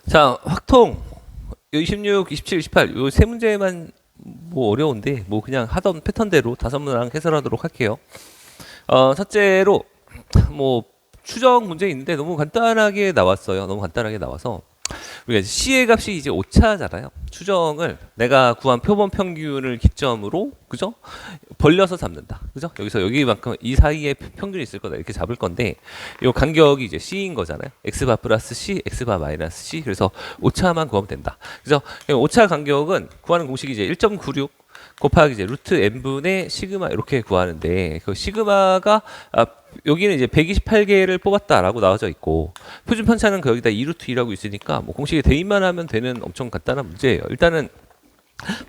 자, 확통 26, 27, 28 요 세 문제만 뭐 어려운데 뭐 그냥 하던 패턴대로 다섯 문항 해설하도록 할게요. 첫째로 뭐 추정 문제 있는데 너무 간단하게 나왔어요. 너무 간단하게 나와서 우리가 이제 C의 값이 이제 오차잖아요. 추정을 내가 구한 표본 평균을 기점으로 그죠? 벌려서 잡는다. 그죠? 여기서 여기만큼 이 사이에 평균이 있을 거다. 이렇게 잡을 건데 이 간격이 이제 C인 거잖아요. X바 플러스 C, X바 마이너스 C. 그래서 오차만 구하면 된다. 그죠? 오차 간격은 구하는 공식이 이제 1.96 곱하기 이제 루트 n분의 시그마 이렇게 구하는데 그 시그마가 여기는 이제 128개를 뽑았다라고 나와져 있고 표준 편차는 여기다 2루트 2라고 있으니까 뭐 공식에 대입만 하면 되는 엄청 간단한 문제예요. 일단은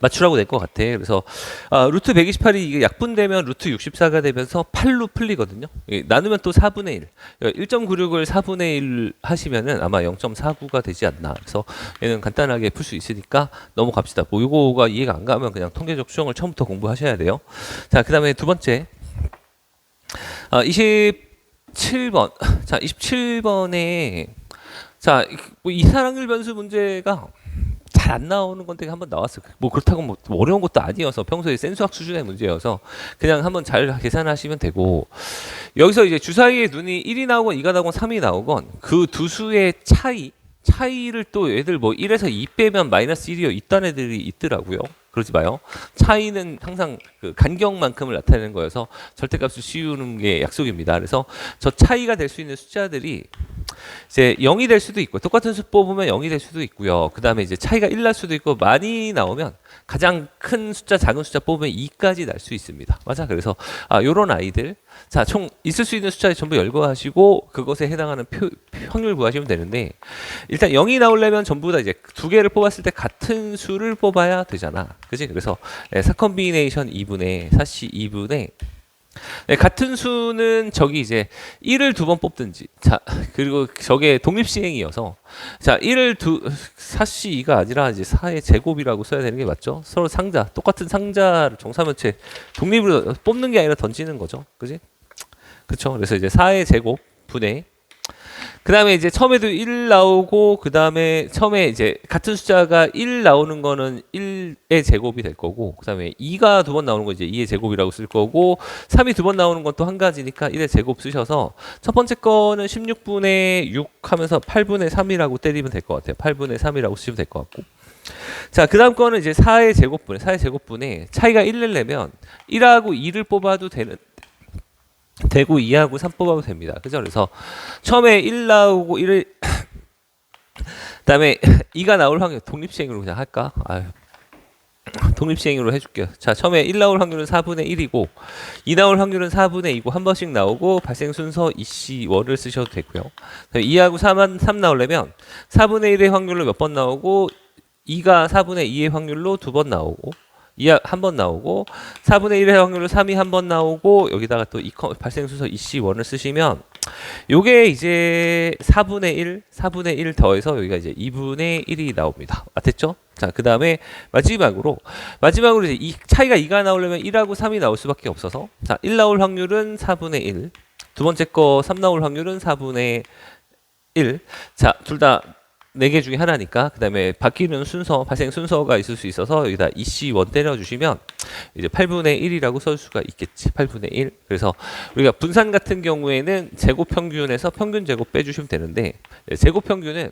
맞추라고 될 것 같아. 그래서 루트 128이 이게 약분되면 루트 64가 되면서 8로 풀리거든요. 나누면 또 4분의 1. 1.96을 4분의 1 하시면은 아마 0.49가 되지 않나. 그래서 얘는 간단하게 풀 수 있으니까 넘어갑시다. 뭐 이거가 이해가 안 가면 그냥 통계적 추정을 처음부터 공부하셔야 돼요. 자, 그 다음에 두 번째. 27번. 자, 27번에 자, 뭐 이사랑률 변수 문제가 잘 안 나오는 건데 한번 나왔어요. 뭐 그렇다고 뭐 어려운 것도 아니어서 평소에 센 수학 수준의 문제여서 그냥 한번 잘 계산하시면 되고 여기서 이제 주사위에 눈이 1이 나오건 2가 나오건 3이 나오건 그 두 수의 차이를 또 얘들 뭐 1에서 2 빼면 마이너스 1이요 이딴 애들이 있더라고요. 그러지 마요. 차이는 항상 그 간격만큼을 나타내는 거여서 절대값을 씌우는 게 약속입니다. 그래서 저 차이가 될 수 있는 숫자들이 이제 0이 될 수도 있고 똑같은 수 뽑으면 0이 될 수도 있고요. 그 다음에 이제 차이가 1 날 수도 있고 많이 나오면 가장 큰 숫자 작은 숫자 뽑으면 2까지 날 수 있습니다. 맞아. 그래서 요런 아이들 자, 총 있을 수 있는 숫자를 전부 열거하시고 그것에 해당하는 확률 구하시면 되는데 일단 0이 나오려면 전부 다 이제 두 개를 뽑았을 때 같은 수를 뽑아야 되잖아. 그지? 그래서 4컨비네이션 2분의 4C 2분의 같은 수는 저기 이제 1을 두 번 뽑든지 자 그리고 저게 독립시행이어서 자 1을 4C2가 아니라 이제 4의 제곱이라고 써야 되는 게 맞죠? 서로 상자 똑같은 상자를 정사면체 독립으로 뽑는 게 아니라 던지는 거죠. 그지? 그쵸? 그래서 이제 4의 제곱 분의 그 다음에 이제 처음에도 1 나오고 그 다음에 처음에 이제 같은 숫자가 1 나오는 거는 1의 제곱이 될 거고 그 다음에 2가 두 번 나오는 거 이제 2의 제곱이라고 쓸 거고 3이 두 번 나오는 건 또 한 가지니까 1의 제곱 쓰셔서 첫 번째 거는 16분의 6 하면서 8분의 3이라고 때리면 될 것 같아요. 8분의 3이라고 쓰시면 될 것 같고 자, 그 다음 거는 이제 4의 제곱분에 차이가 1을 내면 1하고 2를 뽑아도 되고 2하고 3 뽑아도 됩니다. 그죠? 그래서 처음에 1 나오고 1을 그다음에 2가 나올 확률 독립시행으로 그냥 할까? 독립시행으로 해줄게요. 자, 처음에 1 나올 확률은 4분의 1이고 2 나올 확률은 4분의 2고 한 번씩 나오고 발생 순서 EC1을 쓰셔도 되고요. 2하고 3 나오려면 4분의 1의 확률로 몇 번 나오고 2가 4분의 2의 확률로 두 번 나오고 2 한 번 나오고 4분의 1의 확률로 3이 한 번 나오고 여기다가 또 발생 순서 EC1을 쓰시면 요게 이제 4분의 1 더해서 여기가 이제 2분의 1이 나옵니다. 맞겠죠? 자, 그 다음에 마지막으로 이제 이 차이가 2가 나오려면 1하고 3이 나올 수밖에 없어서 자, 1 나올 확률은 4분의 1 두 번째 거 3 나올 확률은 4분의 1 자, 둘 다 4개 중에 하나니까 그 다음에 바뀌는 순서 발생 순서가 있을 수 있어서 여기다 EC1 때려주시면 이제 8분의 1이라고 쓸 수가 있겠지. 8분의 1 그래서 우리가 분산 같은 경우에는 제곱 평균에서 평균 제곱 빼주시면 되는데 제곱 평균은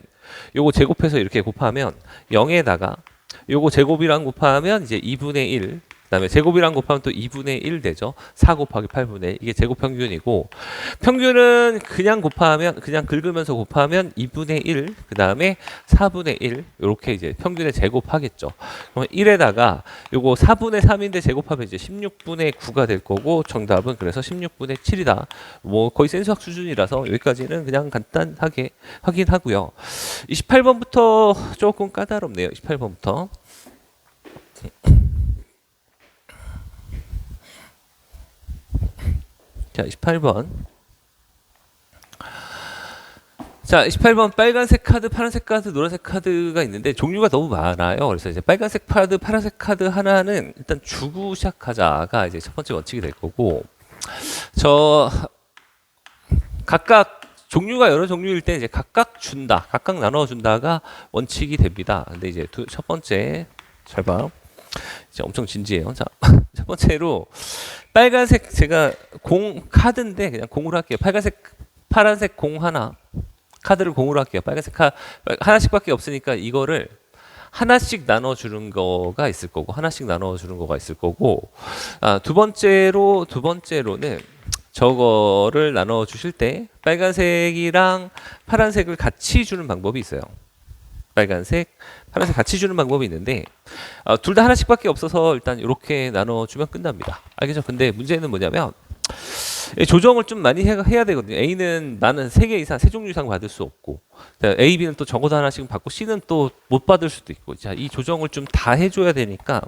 요거 제곱해서 이렇게 곱하면 0에다가 요거 제곱이랑 곱하면 이제 2분의 1 그 다음에 제곱이랑 곱하면 또 2분의 1 되죠. 4 곱하기 8분의 1 이게 제곱 평균이고 평균은 그냥 긁으면서 곱하면 2분의 1 그 다음에 4분의 1 이렇게 이제 평균의 제곱하겠죠. 그럼 1에다가 요거 4분의 3인데 제곱하면 이제 16분의 9가 될 거고 정답은 그래서 16분의 7이다. 뭐 거의 센수학 수준이라서 여기까지는 그냥 간단하게 확인하고요. 28번부터 조금 까다롭네요. 28번부터 자, 28번. 자, 28번 빨간색 카드, 파란색 카드, 노란색 카드가 있는데 종류가 너무 많아요. 그래서 이제 빨간색 카드, 파란색 카드 하나는 일단 주고 시작하자가 이제 첫 번째 원칙이 될 거고, 각각 종류가 여러 종류일 때 이제 각각 준다, 각각 나눠 준다가 원칙이 됩니다. 근데 이제 첫 번째 잘 봐. 이제 엄청 진지해요. 자, 첫 번째로 빨간색 제가 공 카드인데 그냥 공으로 할게요. 파란색 공 하나 카드를 공으로 할게요. 빨간색 하나씩밖에 없으니까 이거를 하나씩 나눠주는 거가 있을 거고 하나씩 나눠주는 거가 있을 거고 두 번째로는 저거를 나눠 주실 때 빨간색이랑 파란색을 같이 주는 방법이 있어요. 빨간색, 파란색 같이 주는 방법이 있는데 둘 다 하나씩밖에 없어서 일단 이렇게 나눠주면 끝납니다. 알겠죠? 근데 문제는 뭐냐면 조정을 좀 많이 해야 되거든요. A는 나는 3개 이상, 3종류 이상 받을 수 없고 A, B는 또 적어도 하나씩 받고 C는 또 못 받을 수도 있고 자, 이 조정을 좀 다 해줘야 되니까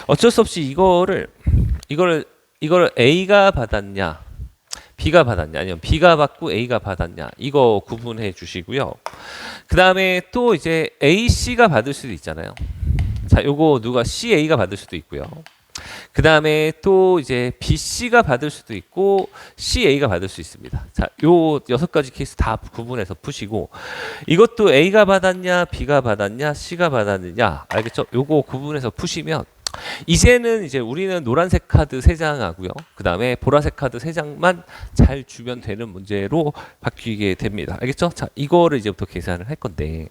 어쩔 수 없이 이거를 A가 받았냐 B가 받았냐 아니면 B가 받고 A가 받았냐 이거 구분해 주시고요. 그 다음에 또 이제 A, C가 받을 수도 있잖아요. 자, 요거 누가 C, A가 받을 수도 있고요. 그 다음에 또 이제 B, C가 받을 수도 있고 C, A가 받을 수 있습니다. 자, 요 6가지 케이스 다 구분해서 푸시고 이것도 A가 받았냐 B가 받았냐 C가 받았느냐 알겠죠? 요거 구분해서 푸시면 이제는 이제 우리는 노란색 카드 3장 하고요. 그 다음에 보라색 카드 3장만 잘 주면 되는 문제로 바뀌게 됩니다. 알겠죠? 자, 이거를 이제부터 계산을 할 건데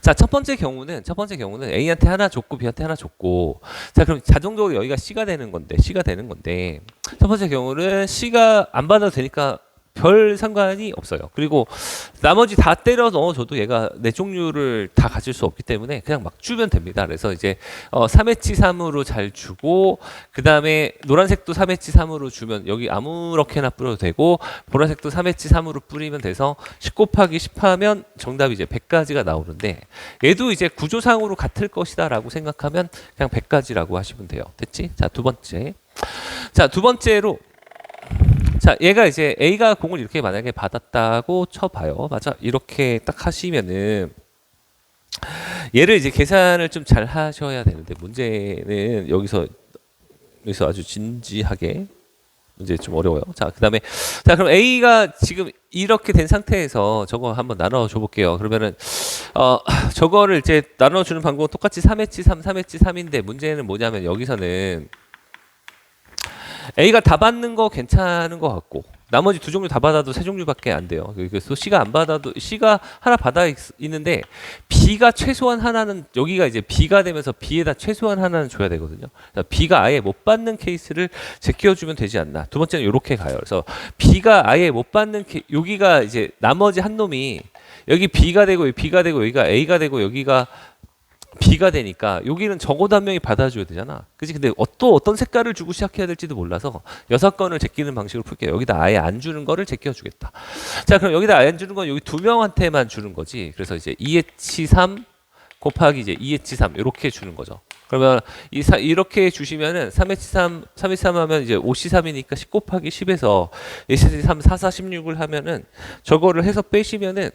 자, 첫 번째 경우는 A한테 하나 줬고 B한테 하나 줬고 자, 그럼 자동적으로 여기가 C가 되는 건데 첫 번째 경우는 C가 안 받아도 되니까 별 상관이 없어요. 그리고 나머지 다 때려 넣어줘도 얘가 네 종류를 다 가질 수 없기 때문에 그냥 막 주면 됩니다. 그래서 이제 3회치 3으로 잘 주고 그 다음에 노란색도 3회치 3으로 주면 여기 아무렇게나 뿌려도 되고 보라색도 3회치 3으로 뿌리면 돼서 10 곱하기 10 하면 정답이 이제 100가지가 나오는데 얘도 이제 구조상으로 같을 것이다 라고 생각하면 그냥 100가지라고 하시면 돼요. 됐지? 자, 두 번째로 자, 얘가 이제 A가 공을 이렇게 만약에 받았다고 쳐봐요. 맞아? 이렇게 딱 하시면은 얘를 이제 계산을 좀 잘 하셔야 되는데 문제는 여기서 아주 진지하게 문제 좀 어려워요. 자, 그다음에 자, 그럼 A가 지금 이렇게 된 상태에서 저거 한번 나눠 줘 볼게요. 그러면은 저거를 이제 나눠 주는 방법은 똑같이 3회치 3회치 3인데 문제는 뭐냐면 여기서는 A가 다 받는 거 괜찮은 것 같고 나머지 두 종류 다 받아도 3종류밖에 안 돼요. 그래서 C가 안 받아도 C가 하나 받아 있는데 B가 최소한 하나는 여기가 이제 B가 되면서 B에다 최소한 하나는 줘야 되거든요. B가 아예 못 받는 케이스를 제껴주면 되지 않나. 두 번째는 이렇게 가요. 그래서 B가 아예 못 받는 여기가 이제 나머지 한 놈이 여기 B가 되고 여기가 A가 되고 여기가 B가 되니까 여기는 적어도 한 명이 받아줘야 되잖아. 그치? 근데 또 어떤 색깔을 주고 시작해야 될지도 몰라서 6건을 제끼는 방식으로 풀게요. 여기다 아예 안 주는 거를 제껴주겠다. 자, 그럼 여기다 아예 안 주는 건 여기 2명한테만 주는 거지. 그래서 이제 2회치 3 곱하기 이제 2회치 3 이렇게 주는 거죠. 그러면 이렇게 주시면은 3회치 3 하면 이제 5시 3이니까 10 곱하기 10에서 2회치 3 4, 4, 16을 하면은 저거를 해서 빼시면은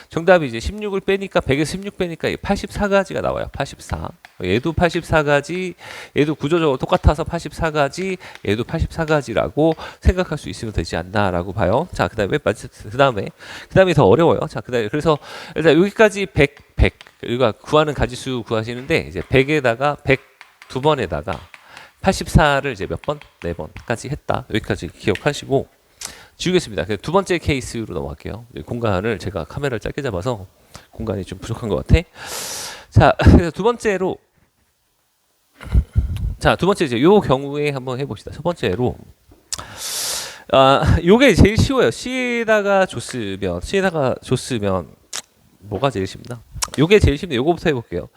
정답이 이제 16을 빼니까 100에서 16 빼니까 84가지가 나와요. 84. 얘도 84가지, 얘도 구조적으로 똑같아서 84가지, 얘도 84가지라고 생각할 수 있으면 되지 않나라고 봐요. 자, 그다음에 더 어려워요. 자, 그다음에 그래서 일단 여기까지 100 우리가 구하는 가지수 구하시는데 이제 100에다가 100 두 번에다가 84를 이제 몇 번? 4번까지 했다. 여기까지 기억하시고 지우겠습니다. 두 번째 케이스로 넘어갈게요. 공간을 제가 카메라를 짧게 잡아서 공간이 좀 부족한 것 같아. 자, 그래서 두 번째 이제 요 경우에 한번 해봅시다. 첫 번째로 요게 제일 쉬워요. C에다가 줬으면 뭐가 제일 쉽나? 요게 제일 쉽네. 요거부터 해볼게요.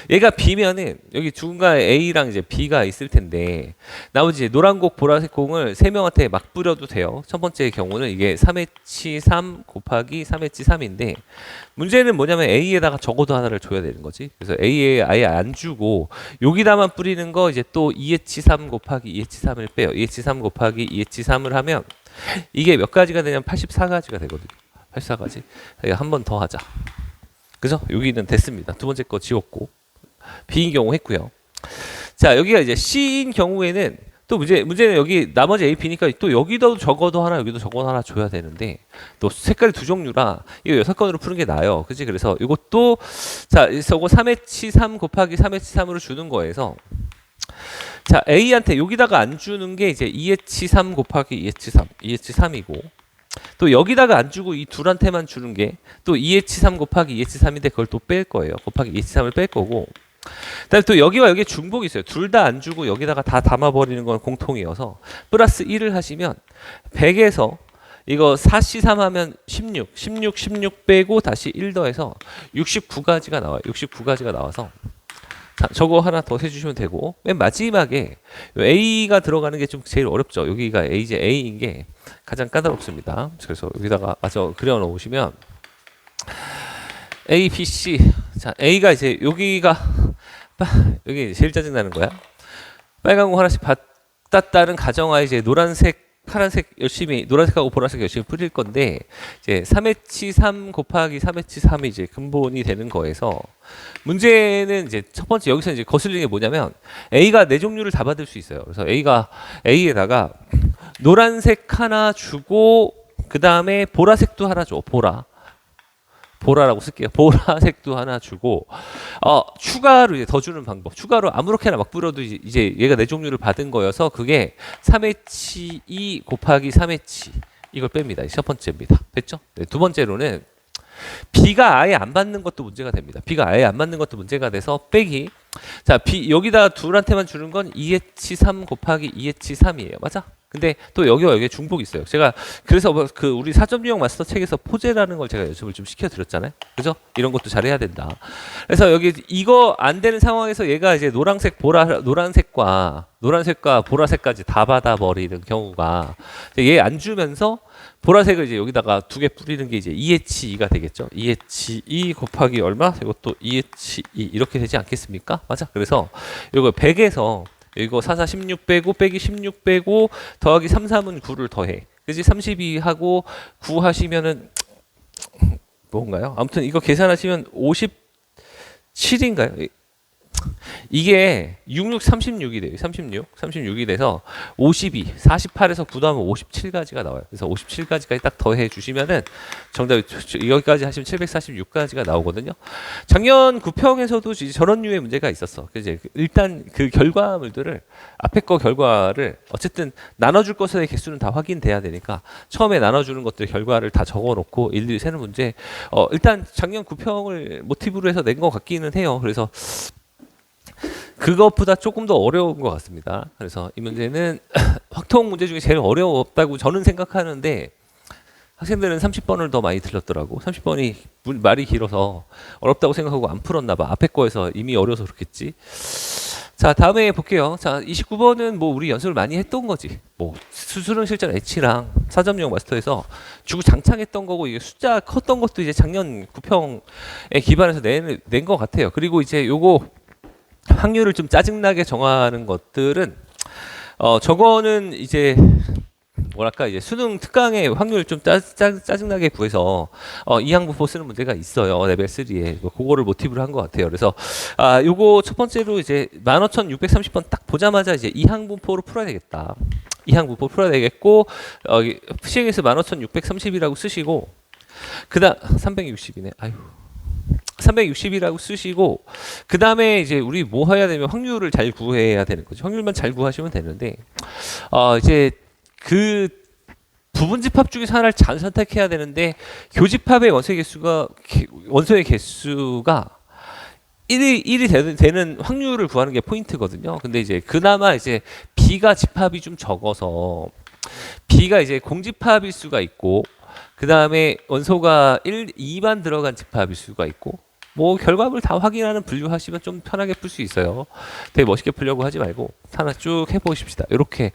얘가 B면은 여기 중간에 A랑 이제 B가 있을 텐데 나머지 이제 노란 곡, 보라색 공을 3명한테 막 뿌려도 돼요. 첫 번째 경우는 이게 3회치 3 곱하기 3회치 3인데 문제는 뭐냐면 A에다가 적어도 하나를 줘야 되는 거지. 그래서 A에 아예 안 주고 여기다만 뿌리는 거 이제 또 2회치 3 곱하기 2회치 3을 빼요. 2회치 3 곱하기 2회치 3을 하면 이게 몇 가지가 되냐면 84가지가 되거든요. 84가지. 한 번 더 하자. 그죠? 여기는 됐습니다. 두 번째 거 지웠고 B인 경우 했고요. 자, 여기가 이제 C인 경우에는 또 문제는 여기 나머지 A, B니까 또 여기도 적어도 하나 여기도 적어도 하나 줘야 되는데 또 색깔이 두 종류라 이거 6건으로 푸는 게 나아요. 그치? 그래서 이것도 자 저거 3H 3 곱하기 3H 3으로 주는 거에서 자 A한테 여기다가 안 주는 게 이제 2H 3 곱하기 2H 3 2H 3이고 또 여기다가 안 주고 이 둘한테만 주는 게 또 2H 3 곱하기 2H 3인데 그걸 또 뺄 거예요. 곱하기 2H 3을 뺄 거고 그다음에 또 여기와 여기 중복이 있어요. 둘 다 안 주고 여기다가 다 담아버리는 건 공통이어서 플러스 1을 하시면 100에서 이거 4C3 하면 16 빼고 다시 1 더해서 69가지가 나와요. 69가지가 나와서 자, 저거 하나 더 해주시면 되고 맨 마지막에 A가 들어가는 게 좀 제일 어렵죠. 여기가 이제 A인 게 가장 까다롭습니다. 그래서 여기다가 마저 그려 놓으시면 A, B, C 자 A가 이제 여기가 여기 제일 짜증나는 거야. 빨간 공 하나씩 받았다는 가정하에 이제 노란색 파란색 열심히 노란색하고 보라색 열심히 뿌릴 건데 이제 3H 3 곱하기 3H 3이 이제 근본이 되는 거에서 문제는 이제 첫 번째 여기서 이제 거슬리는 게 뭐냐면 A가 네 종류를 다 받을 수 있어요. 그래서 A가 A에다가 노란색 하나 주고 그 다음에 보라색도 하나 줘. 보라라고 쓸게요. 보라색도 하나 주고 추가로 이제 더 주는 방법. 추가로 아무렇게나 막 뿌려도 이제 얘가 네 종류를 받은 거여서 그게 3H2 곱하기 3H 이걸 뺍니다. 첫 번째입니다. 됐죠? 네, 두 번째로는 B가 아예 안 받는 것도 문제가 됩니다. B가 아예 안 받는 것도 문제가 돼서 빼기. 자, B 여기다 둘한테만 주는 건 2H3 곱하기 2H3이에요. 맞아? 근데 또 여기와 여기에 중복이 있어요. 제가 그래서 그 우리 4점 유형 마스터 책에서 포제라는 걸 제가 연습을 좀 시켜드렸잖아요. 그죠? 이런 것도 잘해야 된다. 그래서 여기 이거 안 되는 상황에서 얘가 이제 노란색과 보라색까지 다 받아버리는 경우가 얘 안 주면서 보라색을 이제 여기다가 두 개 뿌리는 게 이제 2H2가 되겠죠. 2H2 곱하기 얼마? 이것도 2H2 이렇게 되지 않겠습니까? 맞아. 그래서 이거 100에서 이거 16 빼고 빼기 16 빼고 더하기 3은 9를 더해. 그지? 32하고 9 하시면은 뭔가요? 아무튼 이거 계산하시면 57인가요? 이게 36이 돼요. 36이 돼서 48에서 9 더하면 57가지가 나와요. 그래서 57가지까지 딱 더해 주시면은 정답이 여기까지 하시면 746가지가 나오거든요. 작년 9평에서도 저런 류의 문제가 있었어. 이제 일단 그 결과물들을 앞에 거 결과를 어쨌든 나눠줄 것의 개수는 다 확인돼야 되니까 처음에 나눠주는 것들 결과를 다 적어놓고 일일이 세는 문제. 일단 작년 9평을 모티브로 해서 낸 것 같기는 해요. 그래서 그것보다 조금 더 어려운 것 같습니다. 그래서 이 문제는 확통 문제 중에 제일 어려웠다고 저는 생각하는데 학생들은 30번을 더 많이 틀렸더라고. 30번이 말이 길어서 어렵다고 생각하고 안 풀었나 봐. 앞에 거에서 이미 어려서 그렇겠지. 자, 다음에 볼게요. 자, 29번은 뭐 우리 연습을 많이 했던 거지. 뭐 수능 실전 H랑 4점용 마스터에서 주구장창했던 거고 이게 숫자 컸던 것도 이제 작년 9평에 기반해서 낸 것 같아요. 그리고 이제 요거 확률을 좀 짜증나게 정하는 것들은 저거는 이제 뭐랄까 이제 수능 특강의 확률 좀 짜증나게 구해서 이항부포 쓰는 문제가 있어요. 레벨 3에 그거를 모티브로 한 것 같아요. 그래서 요거 첫 번째로 이제 15,630번 딱 보자마자 이제 이항부포로 풀어야 되겠다. 이항부포 풀어야 되겠고 시행에서 15,630이라고 쓰시고 그다음 360이네. 아유. 360이라고 쓰시고 그 다음에 이제 우리 뭐 해야 되면 확률을 잘 구해야 되는 거죠. 확률만 잘 구하시면 되는데 이제 그 부분집합 중에서 하나를 잘 선택해야 되는데 교집합의 원소의 개수가 1이 되는 확률을 구하는 게 포인트거든요. 근데 이제 그나마 이제 B가 집합이 좀 적어서 B가 이제 공집합일 수가 있고 그 다음에 원소가 2만 들어간 집합일 수가 있고 뭐 결과물 다 확인하는 분류하시면 좀 편하게 풀 수 있어요. 되게 멋있게 풀려고 하지 말고 하나 쭉 해보십시다. 이렇게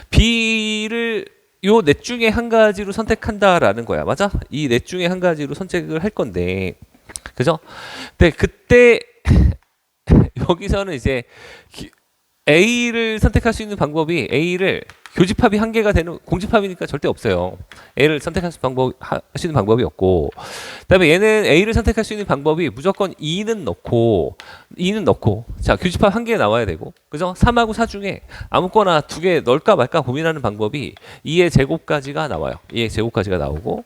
B를 요 넷 중에 한 가지로 선택한다라는 거야. 맞아? 이 넷 중에 한 가지로 선택을 할 건데 그죠? 근데 그때 여기서는 이제 A를 선택할 수 있는 방법이 A를 교집합이 한 개가 되는 공집합이니까 절대 없어요. A를 하시는 방법이 없고, 그다음에 얘는 A를 선택할 수 있는 방법이 무조건 2는 넣고 자 교집합 한 개 나와야 되고, 그죠? 3하고 4 중에 아무거나 두 개 넣을까 말까 고민하는 방법이 2의 제곱까지가 나와요. 2의 제곱까지가 나오고,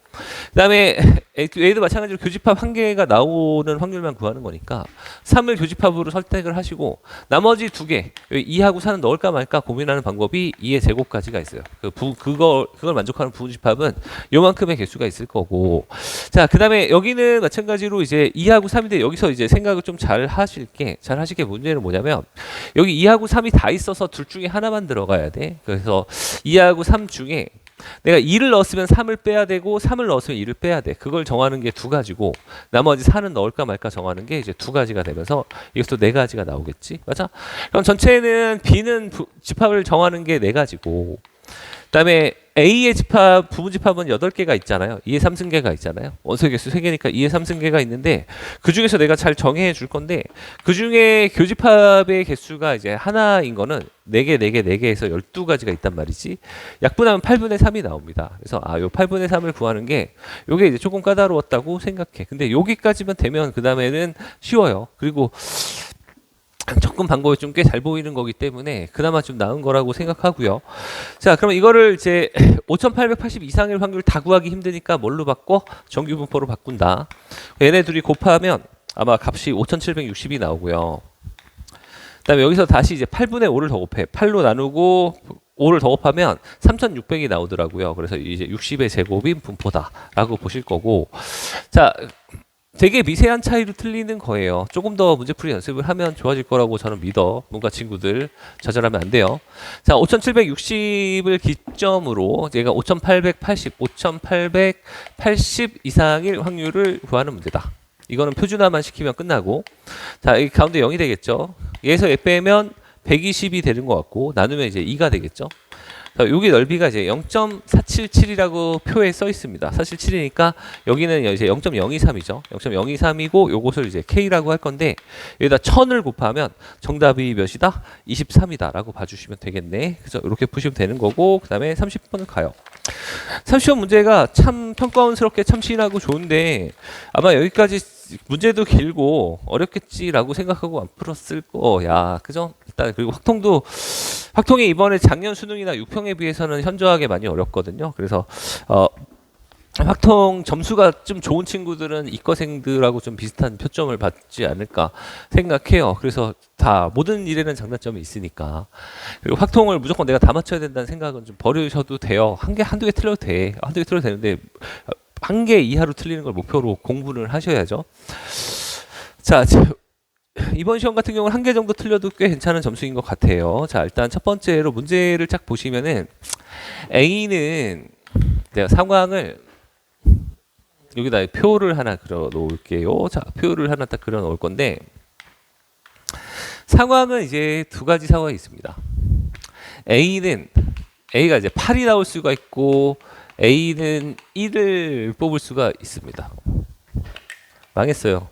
그다음에 A도 마찬가지로 교집합 한 개가 나오는 확률만 구하는 거니까 3을 교집합으로 선택을 하시고, 나머지 두 개 2하고 4는 넣을까 말까 고민하는 방법이 2의 제곱까지가 있어요. 그걸 만족하는 부집합은 요만큼의 개수가 있을 거고, 자 그다음에 여기는 마찬가지로 이제 2하고 3인데, 여기서 이제 생각을 좀 잘 하실 게 문제는 뭐냐면, 여기 2하고 3이 다 있어서 둘 중에 하나만 들어가야 돼. 그래서 2하고 3 중에 내가 2를 넣었으면 3을 빼야 되고 3을 넣었으면 2를 빼야 돼. 그걸 정하는 게 두 가지고, 나머지 4는 넣을까 말까 정하는 게 이제 두 가지가 되면서 이것도 네 가지가 나오겠지. 맞아? 그럼 전체는 B는 집합을 정하는 게 네 가지고, 그다음에 A의 집합, 부분집합은 8개가 있잖아요. 2의 3승계가 있잖아요. 원소의 개수 3개니까 2의 3승계가 있는데, 그 중에서 내가 잘 정해 줄 건데, 그 중에 교집합의 개수가 이제 하나인 거는 4개, 4개, 4개에서 12가지가 있단 말이지. 약분하면 8분의 3이 나옵니다. 그래서 요 8분의 3을 구하는 게 요게 이제 조금 까다로웠다고 생각해. 근데 여기까지만 되면 그 다음에는 쉬워요. 그리고 접근 방법이 좀 꽤 잘 보이는 거기 때문에 그나마 좀 나은 거라고 생각하고요. 자, 그러면 이거를 이제 5880 이상일 확률 다 구하기 힘드니까 뭘로 바꿔? 정규 분포로 바꾼다. 얘네 둘이 곱하면 아마 값이 5760이 나오고요. 그다음에 여기서 다시 이제 8분의 5를 더 곱해. 8로 나누고 5를 더 곱하면 3600이 나오더라고요. 그래서 이제 60의 제곱인 분포다라고 보실 거고, 자, 되게 미세한 차이로 틀리는 거예요. 조금 더 문제풀이 연습을 하면 좋아질 거라고 저는 믿어. 뭔가 친구들 좌절하면 안 돼요. 자, 5760을 기점으로 얘가 5880 이상일 확률을 구하는 문제다. 이거는 표준화만 시키면 끝나고, 자, 이 가운데 0이 되겠죠. 얘에서 얘 빼면 120이 되는 것 같고, 나누면 이제 2가 되겠죠. 여기 넓이가 이제 0.477이라고 표에 써 있습니다. 477이니까 여기는 이제 0.023이죠. 0.023이고 요것을 이제 K라고 할 건데, 여기다 1000을 곱하면 정답이 몇이다? 23이다라고 봐주시면 되겠네. 그래서 이렇게 푸시면 되는 거고, 그 다음에 30번을 가요. 30번 문제가 참 평가원스럽게 참 신하고 좋은데, 아마 여기까지 문제도 길고 어렵겠지라고 생각하고 안 풀었을 거야. 그죠? 일단 그리고 확통이 이번에 작년 수능이나 6평에 비해서는 현저하게 많이 어렵거든요. 그래서 확통 점수가 좀 좋은 친구들은 이과생들하고 좀 비슷한 표점을 받지 않을까 생각해요. 그래서 다 모든 일에는 장단점이 있으니까. 그리고 확통을 무조건 내가 다 맞춰야 된다는 생각은 좀 버리셔도 돼요. 한두 개 틀려도 돼. 한두 개 틀려도 되는데, 한 개 이하로 틀리는 걸 목표로 공부를 하셔야죠. 자, 이번 시험 같은 경우는 한 개 정도 틀려도 꽤 괜찮은 점수인 것 같아요. 자, 일단 첫 번째로 문제를 쫙 보시면은, A는 내가 상황을 여기다 표를 하나 그려 놓을게요. 자, 표를 하나 딱 그려 놓을 건데, 상황은 이제 두 가지 상황이 있습니다. A가 이제 8이 나올 수가 있고, A는 1을 뽑을 수가 있습니다. 망했어요.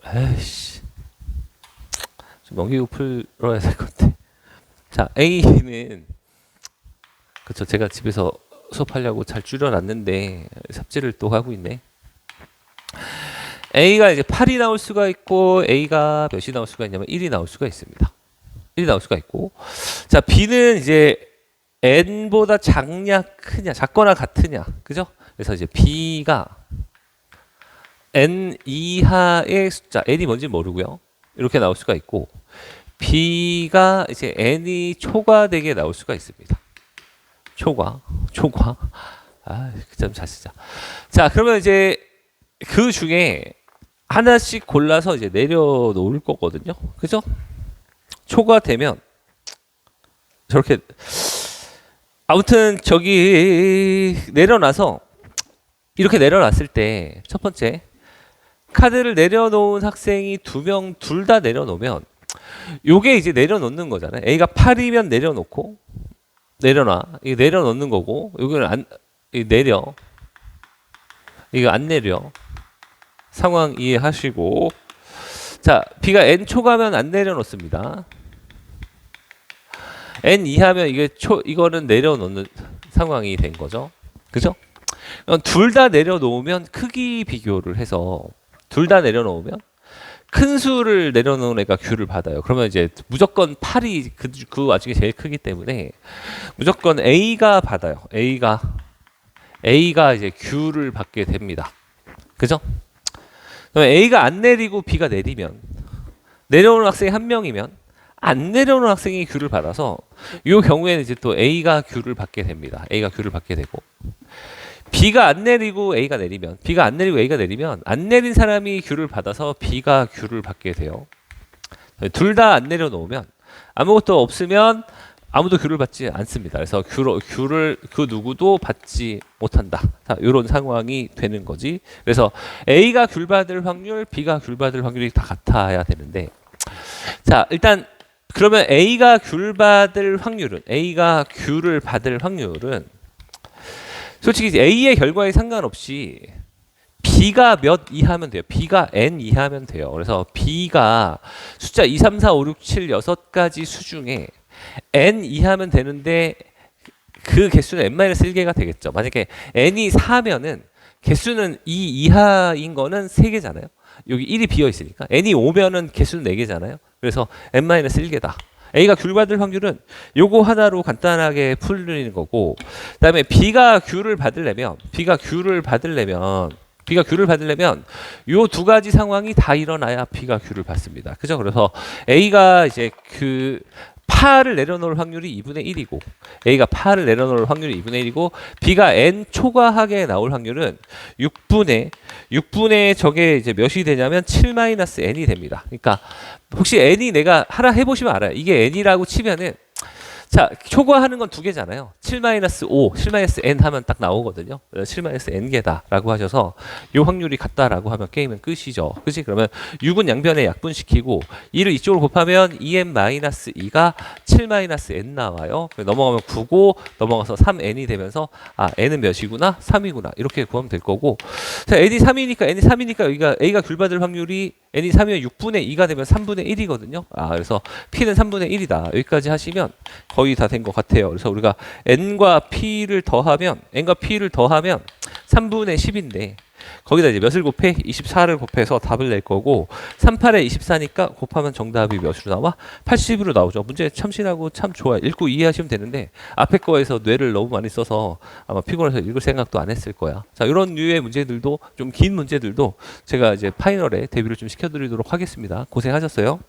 에이씨. 좀 넘기고 풀어야 될 것 같아. 자, A는, 그쵸, 제가 집에서 수업하려고 잘 줄여놨는데 삽질을 또 하고 있네. A가 이제 8이 나올 수가 있고, A가 몇이 나올 수가 있냐면 1이 나올 수가 있습니다. 1이 나올 수가 있고, 자, B는 이제 n보다 작냐 크냐, 작거나 같으냐, 그죠? 그래서 이제 B가 n 이하의 숫자, n이 뭔지 모르고요. 이렇게 나올 수가 있고, B가 이제 n이 초과되게 나올 수가 있습니다. 초과. 아, 그 점 잘 쓰자. 자, 그러면 이제 그 중에 하나씩 골라서 이제 내려놓을 거거든요. 그죠? 초과되면 저렇게, 아무튼 저기 내려놔서, 이렇게 내려놨을 때 첫 번째 카드를 내려놓은 학생이 두 명 둘 다 내려놓으면 요게 이제 내려놓는 거잖아요. A가 8이면 내려놓고, 내려놔, 이거 내려놓는 거고, 여기는 안 내려, 이거 안 내려. 상황 이해하시고, 자, B가 n 초과면 안 내려놓습니다. n 이하면 이게 이거는 내려놓는 상황이 된 거죠. 그죠? 둘 다 내려놓으면 크기 비교를 해서 둘 다 내려놓으면 큰 수를 내려놓은 애가 Q를 받아요. 그러면 이제 무조건 8이 그 와중에 제일 크기 때문에 무조건 A가 받아요. A가 이제 Q를 받게 됩니다. 그죠? 그럼 A가 안 내리고 B가 내리면 내려오는 학생이 한 명이면 안 내려오는 학생이 Q를 받아서 이 경우에는 이제 또 A가 Q를 받게 됩니다. A가 Q를 받게 되고 B가 안 내리고 A가 내리면 B가 안 내리고 A가 내리면 안 내린 사람이 Q를 받아서 B가 Q를 받게 돼요. 둘 다 안 내려놓으면 아무것도 없으면 아무도 Q를 받지 않습니다. 그래서 Q를 그 누구도 받지 못한다. 자, 이런 상황이 되는 거지. 그래서 A가 Q를 받을 확률, B가 Q를 받을 확률이 다 같아야 되는데 자 일단 그러면 A가 Q를 받을 확률은 솔직히 A의 결과에 상관없이 B가 몇 이하면 돼요. B가 N 이하면 돼요. 그래서 B가 숫자 2, 3, 4, 5, 6, 7, 6가지 수 중에 N 이하면 되는데 그 개수는 N-1개가 되겠죠. 만약에 N이 4면은 개수는 2 이하인 거는 3개잖아요. 여기 1이 비어 있으니까 N이 5면은 개수는 4개잖아요. 그래서 N-1개다. A가 Q를 받을 확률은 요거 하나로 간단하게 풀리는 거고 그다음에 B가 Q를 받으려면 요 두 가지 상황이 다 일어나야 B가 Q를 받습니다. 그죠? 그래서 A가 이제 그 파를 내려놓을 확률이 2분의 1이고 A가 파를 내려놓을 확률이 2분의 1이고 B가 N 초과하게 나올 확률은 6분의 저게 이제 몇이 되냐면 7-N이 됩니다. 그러니까 혹시 N이 내가 하나 해보시면 알아요. 이게 N이라고 치면은 자 초과하는 건 두 개잖아요. 7-5, 7-N 하면 딱 나오거든요. 7-N개다 라고 하셔서 이 확률이 같다라고 하면 게임은 끝이죠. 그치? 그러면 6은 양변에 약분시키고 2를 이쪽으로 곱하면 2n-2가 7-N 나와요. 넘어가면 9고 넘어가서 3n이 되면서 아 n은 몇이구나? 3이구나. 이렇게 구하면 될 거고 자 n이 3이니까 여기가 A가 귤 받을 확률이 n이 3이면 6분의 2가 되면 3분의 1이거든요. 아 그래서 P는 3분의 1이다. 여기까지 하시면 거의 다 된 것 같아요. 그래서 우리가 n과 p를 더하면 3분의 10인데 거기다 이제 몇을 곱해? 24를 곱해서 답을 낼 거고 38에 24니까 곱하면 정답이 몇으로 나와? 80으로 나오죠. 문제 참신하고 참 좋아요. 읽고 이해하시면 되는데 앞에 거에서 뇌를 너무 많이 써서 아마 피곤해서 읽을 생각도 안 했을 거야. 자, 이런 류의 문제들도 좀 긴 문제들도 제가 이제 파이널에 대비를 좀 시켜드리도록 하겠습니다. 고생하셨어요.